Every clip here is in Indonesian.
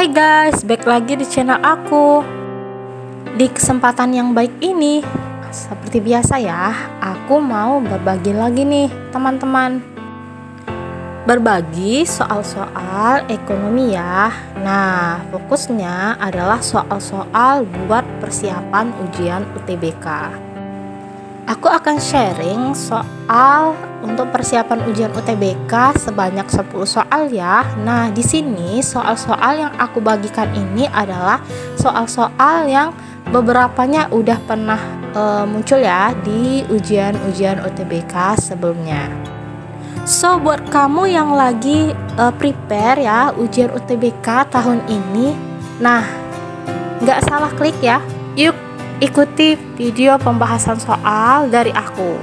Hai guys, back lagi di channel aku. Di kesempatan yang baik ini, seperti biasa ya, aku mau berbagi lagi nih teman-teman. Berbagi soal-soal ekonomi ya. Nah, fokusnya adalah soal-soal buat persiapan ujian UTBK. Aku akan sharing soal untuk persiapan ujian UTBK sebanyak 10 soal ya. Nah, di sini soal-soal yang aku bagikan ini adalah soal-soal yang beberapanya udah pernah muncul ya di ujian-ujian UTBK sebelumnya. So, buat kamu yang lagi prepare ya ujian UTBK tahun ini, nah, nggak salah klik ya. Yuk ikuti video pembahasan soal dari aku.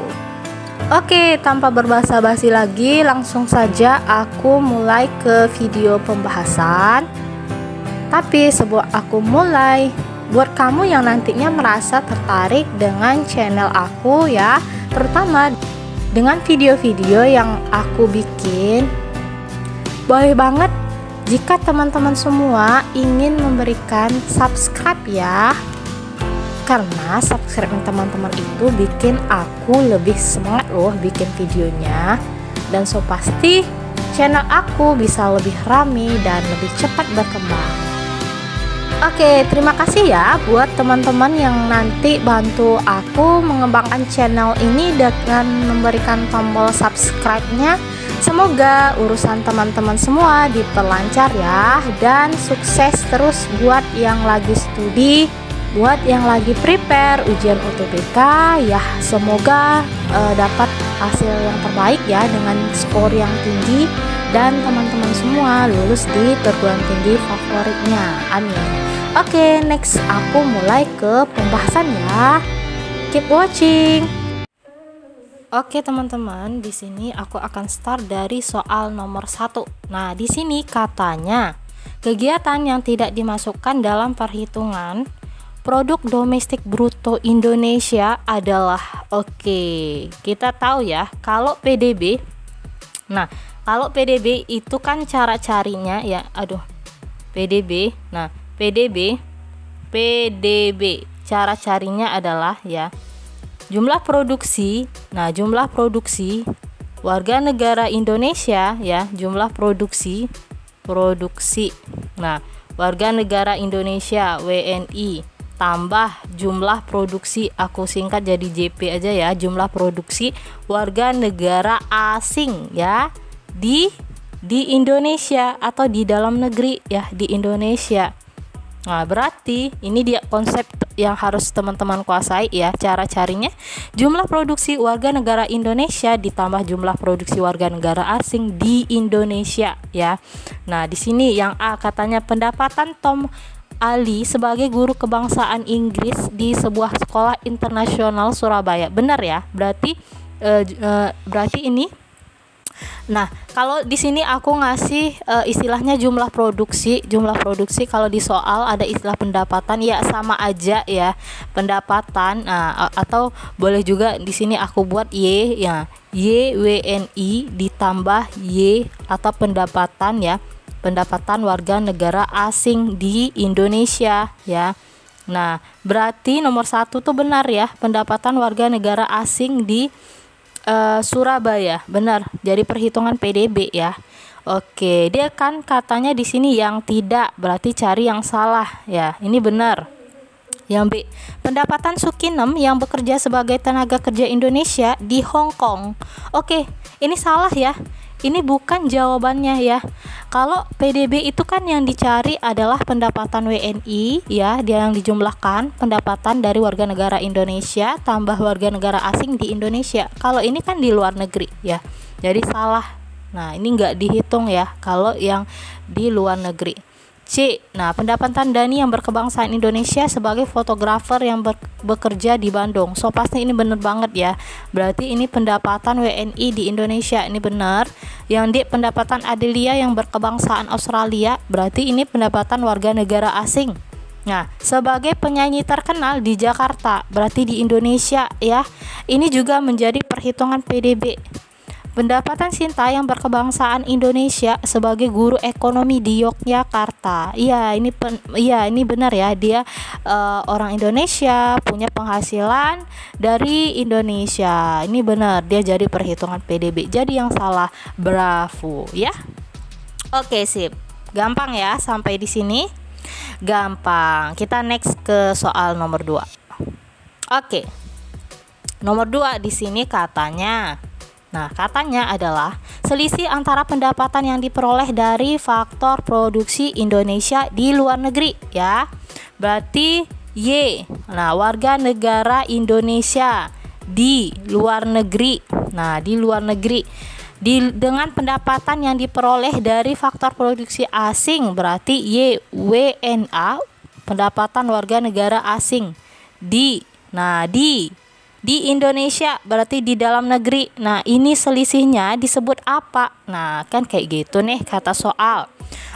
Oke, tanpa berbasa-basi lagi, langsung saja aku mulai ke video pembahasan. Tapi sebelum aku mulai, buat kamu yang nantinya merasa tertarik dengan channel aku ya, terutama dengan video-video yang aku bikin, boleh banget jika teman-teman semua ingin memberikan subscribe ya. Karena subscribe teman-teman itu bikin aku lebih semangat loh bikin videonya. Dan so pasti channel aku bisa lebih rame dan lebih cepat berkembang. Oke, terima kasih ya buat teman-teman yang nanti bantu aku mengembangkan channel ini dengan memberikan tombol subscribe-nya. Semoga urusan teman-teman semua diperlancar ya. Dan sukses terus buat yang lagi studi, buat yang lagi prepare ujian UTBK ya, semoga dapat hasil yang terbaik ya dengan skor yang tinggi dan teman-teman semua lulus di perguruan tinggi favoritnya. Amin. Oke, next aku mulai ke pembahasan ya. Keep watching. Oke teman-teman, di sini aku akan start dari soal nomor 1. Nah, di sini katanya kegiatan yang tidak dimasukkan dalam perhitungan produk domestik bruto Indonesia adalah, oke, kita tahu ya kalau PDB. Nah, kalau PDB itu kan cara carinya ya, PDB. Nah, PDB cara carinya adalah ya jumlah produksi. Nah, jumlah produksi warga negara Indonesia ya, jumlah produksi. Nah, warga negara Indonesia WNI tambah jumlah produksi, aku singkat jadi JP aja ya, jumlah produksi warga negara asing ya di Indonesia atau di dalam negeri ya, di Indonesia. Nah, berarti ini dia konsep yang harus teman-teman kuasai ya, cara carinya jumlah produksi warga negara Indonesia ditambah jumlah produksi warga negara asing di Indonesia ya. Nah, di sini yang A katanya pendapatan Tom Ali sebagai guru kebangsaan Inggris di sebuah sekolah internasional Surabaya. Benar ya? Berarti ini. Nah, kalau di sini aku ngasih istilahnya jumlah produksi. Kalau di soal ada istilah pendapatan ya, sama aja ya, pendapatan. Nah, atau boleh juga di sini aku buat Y ya. YWNI ditambah Y atau pendapatan ya. Pendapatan warga negara asing di Indonesia ya. Nah, berarti nomor 1 tuh benar ya, pendapatan warga negara asing di Surabaya, benar. Jadi perhitungan PDB ya. Oke, dia kan katanya di sini yang tidak, berarti cari yang salah ya. Ini benar. Yang B, pendapatan Sukinem yang bekerja sebagai tenaga kerja Indonesia di Hong Kong. Oke, ini salah ya. Ini bukan jawabannya ya. Kalau PDB itu kan yang dicari adalah pendapatan WNI ya, dia yang dijumlahkan pendapatan dari warga negara Indonesia tambah warga negara asing di Indonesia. Kalau ini kan di luar negeri ya, jadi salah. Nah, ini nggak dihitung ya kalau yang di luar negeri. C, nah pendapatan Dani yang berkebangsaan Indonesia sebagai fotografer yang bekerja di Bandung. So pasti ini bener banget ya. Berarti ini pendapatan WNI di Indonesia, ini benar. Yang D, pendapatan Adelia yang berkebangsaan Australia. Berarti ini pendapatan warga negara asing. Nah, sebagai penyanyi terkenal di Jakarta, berarti di Indonesia ya. Ini juga menjadi perhitungan PDB. pendapatan Sintayong berkebangsaan Indonesia sebagai guru ekonomi di Yogyakarta. Iya, ini benar ya. Dia orang Indonesia, punya penghasilan dari Indonesia. Ini benar, dia jadi perhitungan PDB. Jadi yang salah, bravo ya. Oke, sip. Gampang ya sampai di sini. Gampang. Kita next ke soal nomor 2. Oke. Nomor 2 di sini katanya adalah selisih antara pendapatan yang diperoleh dari faktor produksi Indonesia di luar negeri ya. Berarti Y. Nah, warga negara Indonesia di luar negeri. Nah, di luar negeri dengan pendapatan yang diperoleh dari faktor produksi asing, berarti Y WNA, pendapatan warga negara asing di Indonesia, berarti di dalam negeri. Nah, ini selisihnya disebut apa? Nah, kan kayak gitu nih kata soal.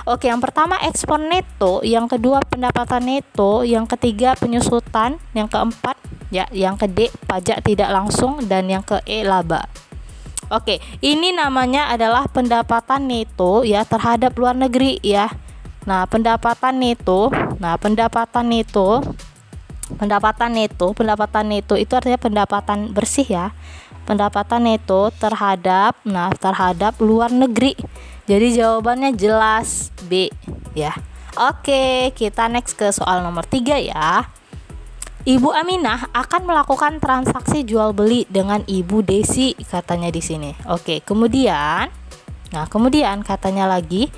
Oke, yang pertama ekspor neto, yang kedua pendapatan neto, yang ketiga penyusutan, yang keempat ya, yang ke-D pajak tidak langsung, dan yang ke-E laba. Oke, ini namanya adalah pendapatan neto ya terhadap luar negeri ya. Nah, pendapatan neto itu artinya pendapatan bersih ya. Pendapatan neto terhadap luar negeri. Jadi jawabannya jelas B ya. Oke, kita next ke soal nomor 3 ya. Ibu Aminah akan melakukan transaksi jual beli dengan Ibu Desi, katanya di sini. Oke, kemudian katanya lagi,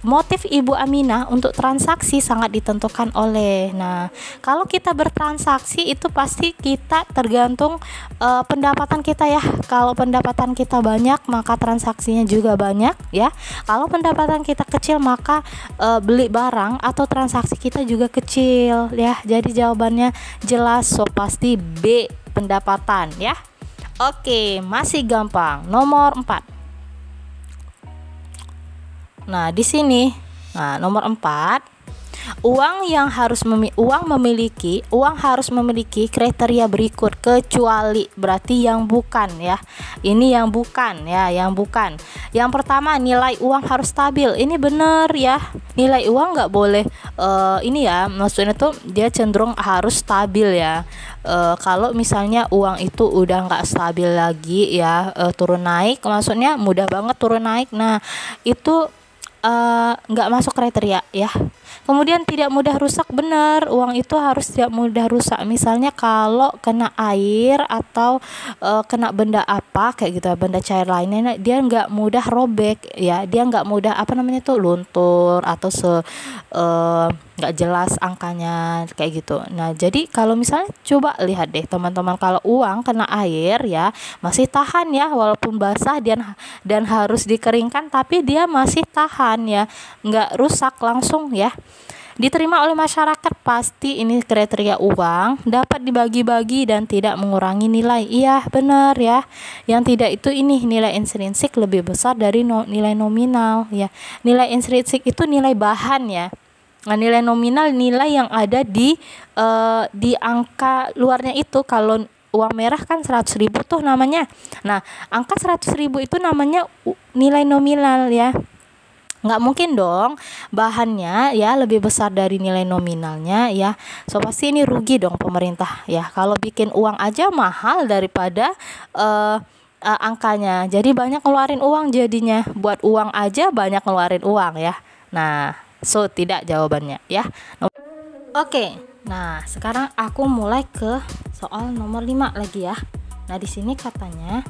motif Ibu Aminah untuk transaksi sangat ditentukan oleh. Nah, kalau kita bertransaksi itu pasti kita tergantung pendapatan kita ya. Kalau pendapatan kita banyak, maka transaksinya juga banyak ya. Kalau pendapatan kita kecil, maka beli barang atau transaksi kita juga kecil ya. Jadi jawabannya jelas, so pasti B, pendapatan ya. Oke, masih gampang. Nomor 4. Nah, di sini, nomor 4, uang harus memiliki kriteria berikut kecuali, berarti yang bukan ya. Ini yang bukan ya, yang bukan. Yang pertama, nilai uang harus stabil. Ini benar ya. Nilai uang nggak boleh ini ya, maksudnya tuh dia cenderung harus stabil ya. Kalau misalnya uang itu udah nggak stabil lagi ya, turun naik, maksudnya mudah banget turun naik. Nah, itu nggak masuk kriteria ya. Kemudian tidak mudah rusak, benar, uang itu harus tidak mudah rusak. Misalnya kalau kena air atau kena benda apa kayak gitu, benda cair lainnya, dia nggak mudah robek ya, dia nggak mudah luntur atau nggak jelas angkanya kayak gitu. Nah, jadi kalau misalnya coba lihat deh teman-teman, kalau uang kena air ya masih tahan ya, walaupun basah dan harus dikeringkan, tapi dia masih tahan ya, nggak rusak langsung ya. Diterima oleh masyarakat, pasti ini kriteria uang dapat dibagi-bagi dan tidak mengurangi nilai. Iya, benar ya. Yang tidak itu ini nilai intrinsik lebih besar dari nilai nominal ya. Nilai intrinsik itu nilai bahan ya. Nah, nilai nominal nilai yang ada di angka luarnya itu. Kalau uang merah kan 100.000 tuh namanya. Nah, angka 100.000 itu namanya nilai nominal ya. Nggak mungkin dong bahannya ya lebih besar dari nilai nominalnya ya. So pasti ini rugi dong pemerintah ya. Kalau bikin uang aja mahal daripada angkanya. Jadi banyak ngeluarin uang jadinya. Buat uang aja banyak ngeluarin uang ya. Nah, so tidak jawabannya ya. Oke. Nah, sekarang aku mulai ke soal nomor 5 lagi ya. Nah, di sini katanya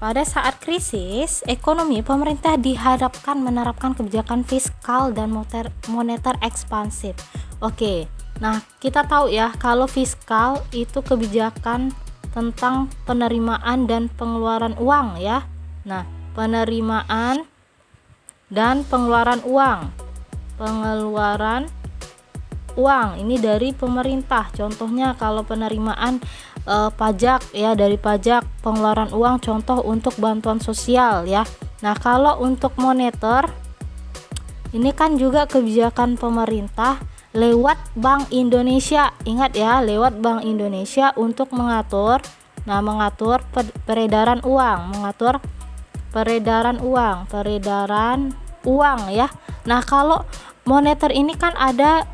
pada saat krisis ekonomi, pemerintah dihadapkan menerapkan kebijakan fiskal dan moneter ekspansif. Oke, nah kita tahu ya kalau fiskal itu kebijakan tentang penerimaan dan pengeluaran uang ya. Nah, penerimaan dan pengeluaran uang ini dari pemerintah. Contohnya kalau penerimaan pajak ya, dari pajak, pengeluaran uang contoh untuk bantuan sosial ya. Nah, kalau untuk moneter ini kan juga kebijakan pemerintah lewat Bank Indonesia. Ingat ya, lewat Bank Indonesia untuk mengatur Nah, mengatur peredaran uang, mengatur peredaran uang ya. Nah, kalau moneter ini kan ada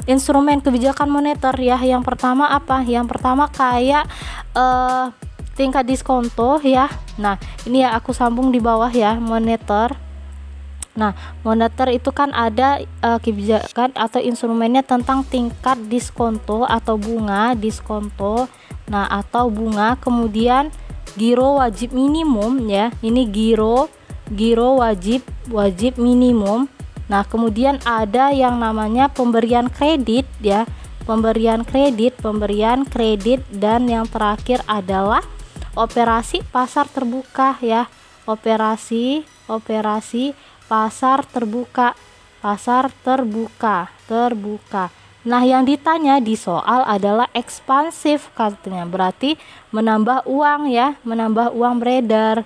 instrumen kebijakan moneter ya. Yang pertama apa? Yang pertama kayak tingkat diskonto ya. Nah, ini ya aku sambung di bawah ya, moneter. Nah, moneter itu kan ada kebijakan atau instrumennya tentang tingkat diskonto atau bunga diskonto. Nah, atau bunga, kemudian giro wajib minimum ya. Ini giro wajib minimum. Nah, kemudian ada yang namanya pemberian kredit ya. Pemberian kredit dan yang terakhir adalah operasi pasar terbuka ya. Operasi pasar terbuka. Nah, yang ditanya di soal adalah ekspansif katanya, berarti menambah uang ya, menambah uang beredar.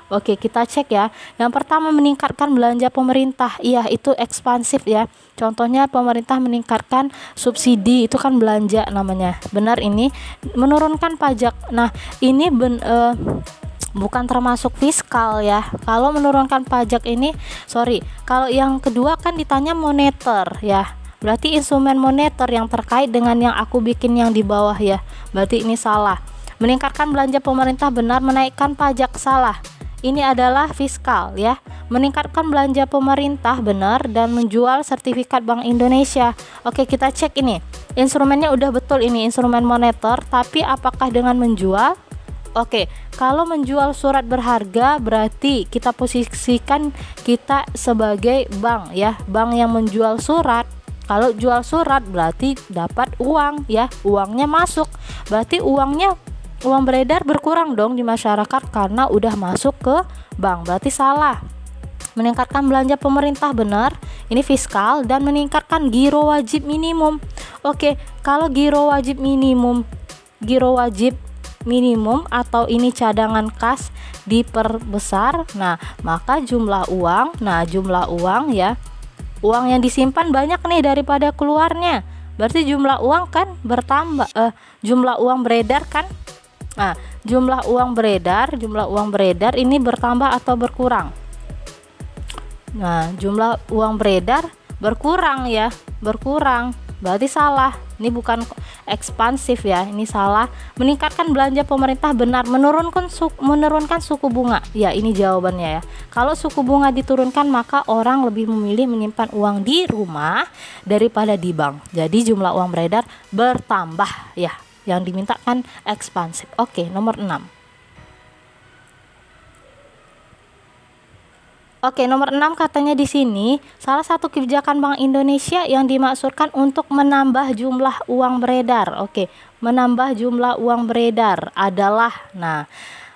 Oke, kita cek ya. Yang pertama, meningkatkan belanja pemerintah. Iya, itu ekspansif ya. Contohnya pemerintah meningkatkan subsidi, itu kan belanja namanya. Benar ini. Menurunkan pajak. Nah, ini bukan termasuk fiskal ya. Kalau menurunkan pajak ini, kalau yang kedua kan ditanya moneter ya. Berarti instrumen moneter yang terkait dengan yang aku bikin yang di bawah ya. Berarti ini salah. Meningkatkan belanja pemerintah benar, menaikkan pajak salah. Ini adalah fiskal ya. Meningkatkan belanja pemerintah benar dan menjual sertifikat Bank Indonesia. Oke, kita cek ini. Instrumennya udah betul, ini instrumen moneter, tapi apakah dengan menjual? Oke, kalau menjual surat berharga berarti kita posisikan kita sebagai bank ya, bank yang menjual surat. Kalau jual surat berarti dapat uang ya, uangnya masuk. Berarti uang beredar berkurang dong di masyarakat karena udah masuk ke bank. Berarti salah. Meningkatkan belanja pemerintah benar, ini fiskal, dan meningkatkan giro wajib minimum. Oke, kalau giro wajib minimum atau ini cadangan kas diperbesar, nah maka jumlah uang ya, uang yang disimpan banyak nih daripada keluarnya, berarti jumlah uang kan bertambah, jumlah uang beredar kan. Nah, jumlah uang beredar ini bertambah atau berkurang? Nah, jumlah uang beredar berkurang ya, berkurang. Berarti salah. Ini bukan ekspansif ya, ini salah. Meningkatkan belanja pemerintah benar, menurunkan suku bunga. Ya, ini jawabannya ya. Kalau suku bunga diturunkan maka orang lebih memilih menyimpan uang di rumah daripada di bank. Jadi jumlah uang beredar bertambah ya. Yang dimintakan ekspansif. Oke, nomor 6. Oke, nomor 6 katanya di sini, salah satu kebijakan Bank Indonesia yang dimaksudkan untuk menambah jumlah uang beredar. Oke, menambah jumlah uang beredar adalah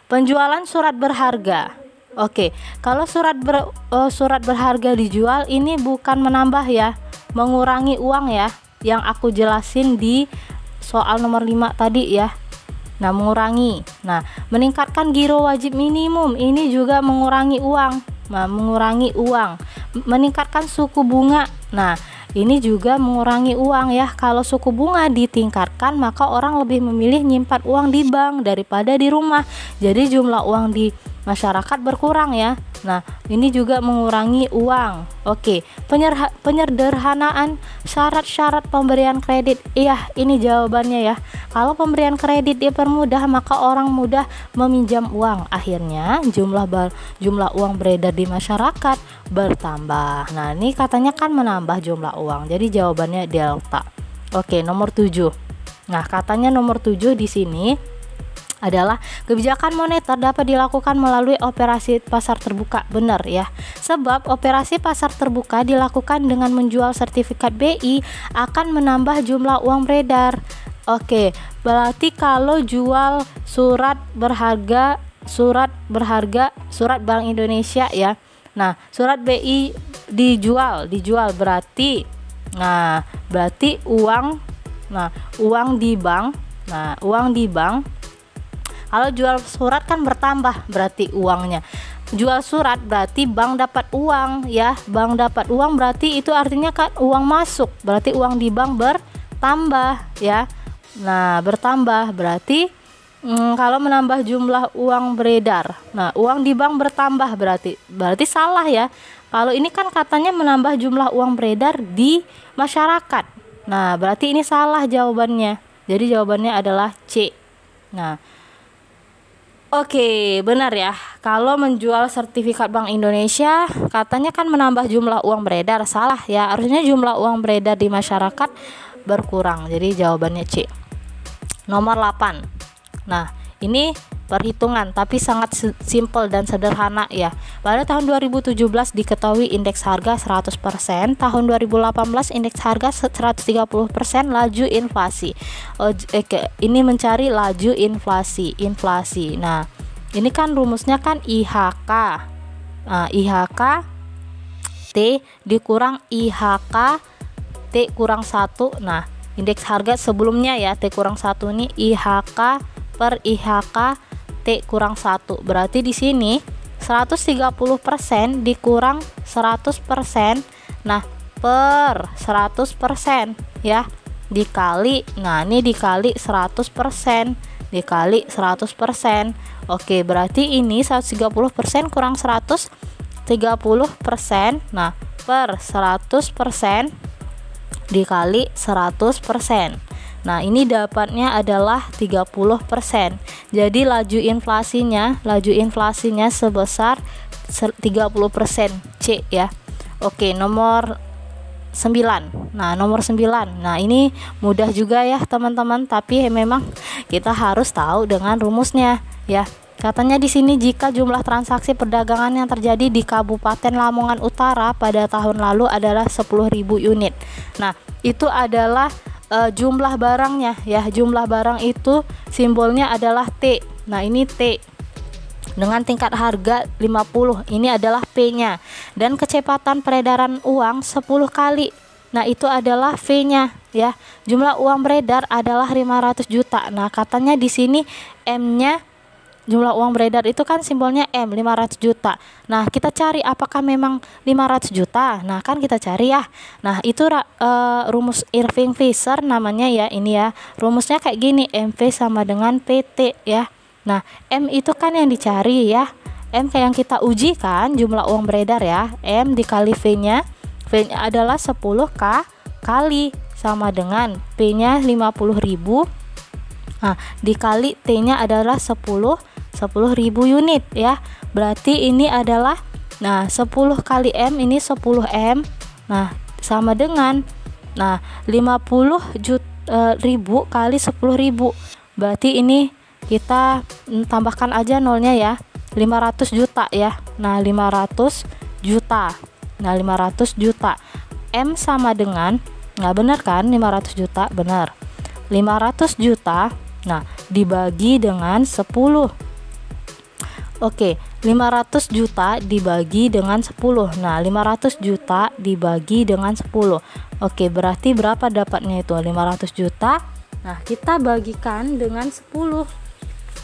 penjualan surat berharga. Oke, kalau surat berharga dijual ini bukan menambah ya, mengurangi uang ya, yang aku jelasin di soal nomor 5 tadi ya. Nah, mengurangi. Nah, meningkatkan giro wajib minimum ini juga mengurangi uang. Meningkatkan suku bunga. Nah, ini juga mengurangi uang ya. Kalau suku bunga ditingkatkan maka orang lebih memilih nyimpan uang di bank daripada di rumah. Jadi jumlah uang di masyarakat berkurang ya. Nah, ini juga mengurangi uang. Oke, penyederhanaan syarat-syarat pemberian kredit. Iya, ini jawabannya ya. Kalau pemberian kredit dipermudah maka orang mudah meminjam uang. Akhirnya jumlah uang beredar di masyarakat bertambah. Nah, ini katanya kan menambah jumlah uang. Jadi jawabannya delta. Oke, nomor 7. Nah, katanya nomor 7 di sini adalah kebijakan moneter dapat dilakukan melalui operasi pasar terbuka. Benar ya, sebab operasi pasar terbuka dilakukan dengan menjual sertifikat BI akan menambah jumlah uang beredar. Oke, berarti kalau jual surat Bank Indonesia ya, nah surat BI dijual berarti uang di bank. Kalau jual surat kan bertambah berarti uangnya. Jual surat berarti bank dapat uang ya. Bank dapat uang berarti itu artinya kan uang masuk. Berarti uang di bank bertambah ya. Nah, bertambah berarti kalau menambah jumlah uang beredar. Nah, uang di bank bertambah berarti salah ya. Kalau ini kan katanya menambah jumlah uang beredar di masyarakat. Nah, berarti ini salah jawabannya. Jadi jawabannya adalah C. Nah, oke, benar ya. Kalau menjual sertifikat Bank Indonesia, katanya kan menambah jumlah uang beredar. Salah ya. Harusnya jumlah uang beredar di masyarakat berkurang. Jadi jawabannya C. Nomor 8. Nah, ini perhitungan tapi sangat simpel dan sederhana ya. Pada tahun 2017 diketahui indeks harga 100%, tahun 2018 indeks harga 130%, laju inflasi. Ini mencari laju inflasi. Nah, ini kan rumusnya kan IHK. Nah, IHK T dikurang IHK T kurang 1. Nah, indeks harga sebelumnya ya, T kurang 1 ini IHK per IHK T kurang 1. Berarti di sini 130% dikurang 100%. Nah, per 100% ya, dikali. Nah, ini dikali 100%, dikali 100%. Oke, berarti ini 130% kurang 130%. Nah, per 100% dikali 100%. Nah, ini dapatnya adalah 30%. Jadi laju inflasinya sebesar 30% C ya. Oke, nomor 9. Nah, nomor 9. Nah, ini mudah juga ya, teman-teman, tapi memang kita harus tahu dengan rumusnya ya. Katanya di sini jika jumlah transaksi perdagangan yang terjadi di Kabupaten Lamongan Utara pada tahun lalu adalah 10.000 unit. Nah, itu adalah jumlah barangnya ya. Jumlah barang itu simbolnya adalah T. Nah, ini T dengan tingkat harga 50. Ini adalah P-nya. Dan kecepatan peredaran uang 10 kali. Nah, itu adalah V-nya ya. Jumlah uang beredar adalah 500 juta. Nah, katanya di sini M-nya, jumlah uang beredar itu kan simbolnya M, 500 juta. Nah, kita cari apakah memang 500 juta. Nah, kan kita cari ya. Nah, itu rumus Irving Fisher namanya ya, ini ya. Rumusnya kayak gini, MV sama dengan PT ya. Nah, M itu kan yang dicari ya. M kayak yang kita uji kan, jumlah uang beredar ya. M dikali V-nya. V-nya adalah 10K kali sama dengan P-nya 50.000. Nah, dikali T-nya adalah 10.000 unit ya. Berarti ini adalah 10 kali M, ini 10M. Nah, sama dengan 50.000 kali 10.000. Berarti ini kita tambahkan aja nolnya ya. 500 juta ya. Nah, 500 juta. Nah, 500 juta. M sama dengan, nggak benar kan, 500 juta, benar. 500 juta, nah, dibagi dengan 10. Oke, 500 juta dibagi dengan 10. Nah, 500 juta dibagi dengan 10. Oke, berarti berapa dapatnya itu? 500 juta. Nah, kita bagikan dengan 10.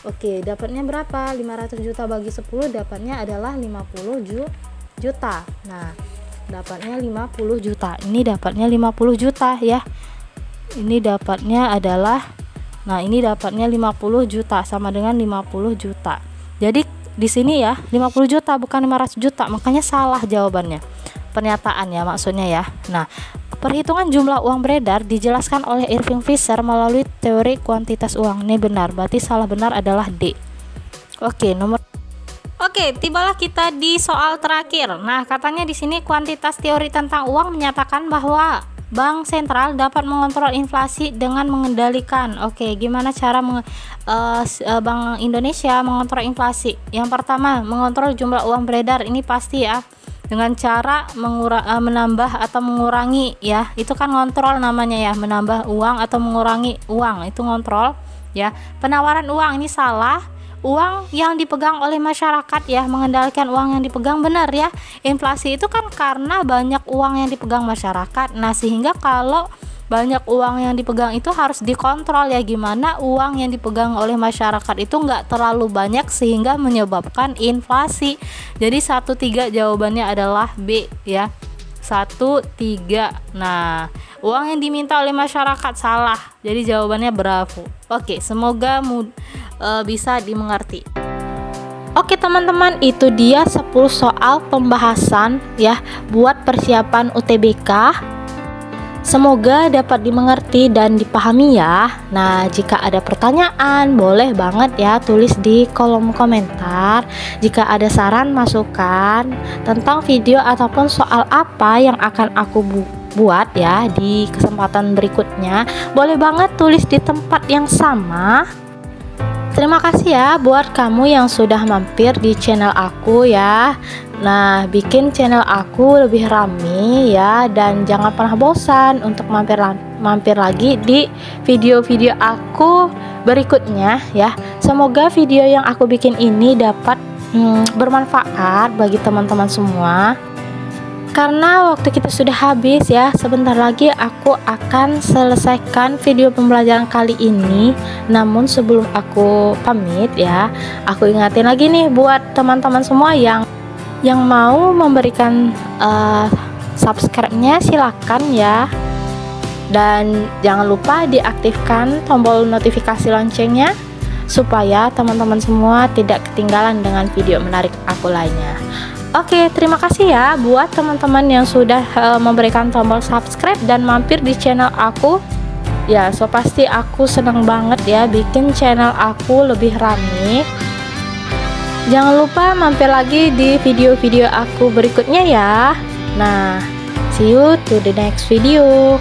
Oke, dapatnya berapa? 500 juta bagi 10 dapatnya adalah 50 juta. Nah, dapatnya 50 juta. Ini dapatnya 50 juta ya. Ini dapatnya adalah, nah, ini dapatnya 50 juta sama dengan 50 juta. Jadi di sini ya 50 juta bukan 500 juta, makanya salah jawabannya. Pernyataan ya maksudnya ya. Nah, perhitungan jumlah uang beredar dijelaskan oleh Irving Fisher melalui teori kuantitas uang. Ini benar, berarti salah benar adalah D. Oke, tibalah kita di soal terakhir. Nah, katanya di sini kuantitas teori tentang uang menyatakan bahwa Bank sentral dapat mengontrol inflasi dengan mengendalikan. Oke, gimana cara Bank Indonesia mengontrol inflasi? Yang pertama, mengontrol jumlah uang beredar. Ini pasti ya. Dengan cara menambah atau mengurangi ya. Itu kan ngontrol namanya ya, menambah uang atau mengurangi uang. Itu ngontrol ya. Penawaran uang ini salah. Uang yang dipegang oleh masyarakat ya, mengendalikan uang yang dipegang, benar ya. Inflasi itu kan karena banyak uang yang dipegang masyarakat. Nah, sehingga kalau banyak uang yang dipegang itu harus dikontrol ya, gimana uang yang dipegang oleh masyarakat itu nggak terlalu banyak sehingga menyebabkan inflasi. Jadi 1-3 jawabannya adalah B ya. Nah, uang yang diminta oleh masyarakat salah. Jadi jawabannya bravo. Oke, semoga bisa dimengerti. Oke teman-teman, itu dia 10 soal pembahasan ya buat persiapan UTBK. Semoga dapat dimengerti dan dipahami ya. Nah, jika ada pertanyaan boleh banget ya tulis di kolom komentar. Jika ada saran masukan tentang video ataupun soal apa yang akan aku buat ya di kesempatan berikutnya, boleh banget tulis di tempat yang sama. Terima kasih ya buat kamu yang sudah mampir di channel aku ya. Nah, bikin channel aku lebih rame ya, dan jangan pernah bosan untuk mampir lagi di video-video aku berikutnya ya. Semoga video yang aku bikin ini dapat bermanfaat bagi teman-teman semua. Karena waktu kita sudah habis ya, sebentar lagi aku akan selesaikan video pembelajaran kali ini. Namun sebelum aku pamit ya, aku ingatin lagi nih buat teman-teman semua yang mau memberikan subscribe-nya, silakan ya. Dan jangan lupa diaktifkan tombol notifikasi loncengnya supaya teman-teman semua tidak ketinggalan dengan video menarik aku lainnya. Oke, terima kasih ya buat teman-teman yang sudah memberikan tombol subscribe dan mampir di channel aku. Ya, so pasti aku senang banget ya bikin channel aku lebih rame. Jangan lupa mampir lagi di video-video aku berikutnya ya. Nah, see you to the next video.